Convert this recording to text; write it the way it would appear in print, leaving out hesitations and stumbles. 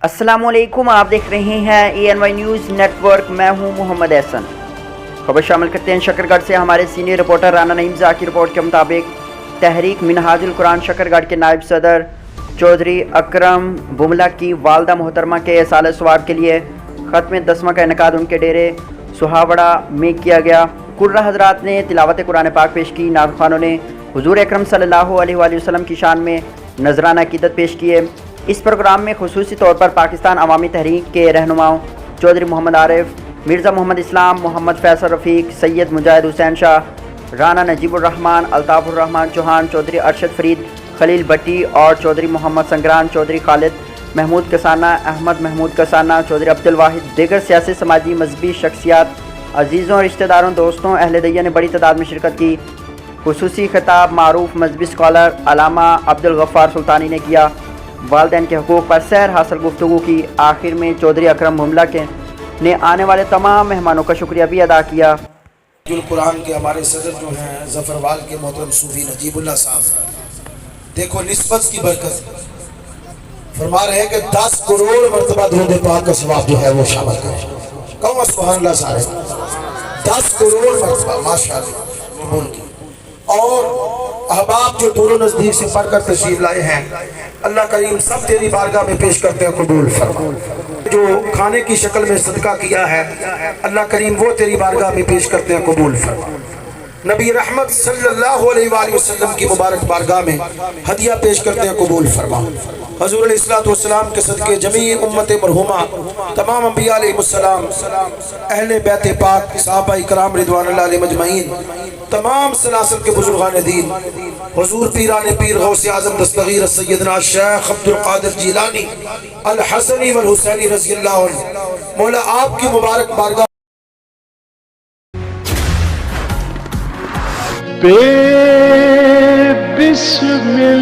अस्सलामु अलैकुम, आप देख रहे हैं ANY न्यूज़ नेटवर्क। मैं हूं मोहम्मद एहसन। खबर शामिल करते हैं शकरगढ़ से। हमारे सीनियर रिपोर्टर राना नईम ज़ा की रिपोर्ट के मुताबिक तहरीक मिनहाजुल कुरान शकरगढ़ के नायब सदर चौधरी अकरम बुमला की वालदा मोहतरमा के साल सवाब के लिए ख़त्म दसवां का इनकाद उनके डेरे सुहावड़ा में किया गया। कुर्रा हजरात ने तिलावत कुरान पाक पेश की। नात ख़वानों ने हुज़ूर अकरम सल्लल्लाहु अलैहि वसल्लम की शान में नजराना अक़ीदत पेश किए। इस प्रोग्राम में खुसूसी तौर पर पाकिस्तान अवामी तहरीक के रहनुमाओं चौधरी मोहम्मद आरिफ, मिर्ज़ा मोहम्मद इस्लाम, मोहम्मद फैसल रफ़ीक, सैयद मुजाहिद हुसैन शाह, राना नजीबुर्रहमान, अल्ताफ़ुर्रहमान चौहान, चौधरी अरशद फरीद, खलील भट्टी और चौधरी मोहम्मद संग्रान, चौधरी खालिद महमूद कसाना, अहमद महमूद कसाना, चौधरी अब्दुल वाहिद, दीगर सियासी, समाजी, मजहबी शख्सियात, अजीज़ों, रिश्तेदारों, दोस्तों, अहले दैया ने बड़ी तादाद में शिरकत की। खुसूसी खिताब मारूफ मजहबी स्कॉलर अलामा अब्दुल गफ़्फ़ार सुल्तानी ने किया। वालिदैन के हकूक़ पर सैर हासिल गुफ्तगू की। आखिर में चौधरी अकरम बुमला के ने आने वाले तमाम मेहमानों का शुक्रिया भी अदा किया। कुरान के हमारे सदर जो हैं ज़फ़रवाल के मोहतरम सूफी नजीबुल्लाह साहब, देखो निस्बत की बरकत फरमा रहे हैं कि 10 करोड़ मरतबा दुरूद पाक का सवाब जो है वो शामिल करें। कहो सुभान अल्लाह सारे 10 करोड़ मरतबा माशाअल्लाह बोल के। और अहबाब जो दूर नज़दीक से पढ़कर तशरीफ लाए हैं, अल्लाह करीम सब तेरी बारगाह में पेश करते हैं, कबूल फरमा। जो खाने की शक्ल में सदका किया है, अल्लाह करीम वो तेरी बारगाह में पेश करते हैं, कबूल फरमा। नबी रहमत सल्लल्लाहु अलैहि वसल्लम की मुबारक बारगाह में हदिया पेश करते हैं, कबूल फरमा। हुज़ूर अलैहिस्सलातु वस्सलाम के सदके जमी उम्मत मरहुमा, तमाम अंबिया अलैहिमुस्सलाम, अहले बैत पाक, सहाबा इकराम रिदवानुल्लाह अलैहिम अजमईन, तमाम सलासिल के बुजुर्गान दीन, हुज़ूर पीराने पीर गौसे आज़म दस्तगीर सैयदना शेख अब्दुल कादिर जिलानी अल हसनी वल हुसैनी रज़ियल्लाहु अन्हु, मौला आपकी मुबारक बारगाह बिस्मिल्लाह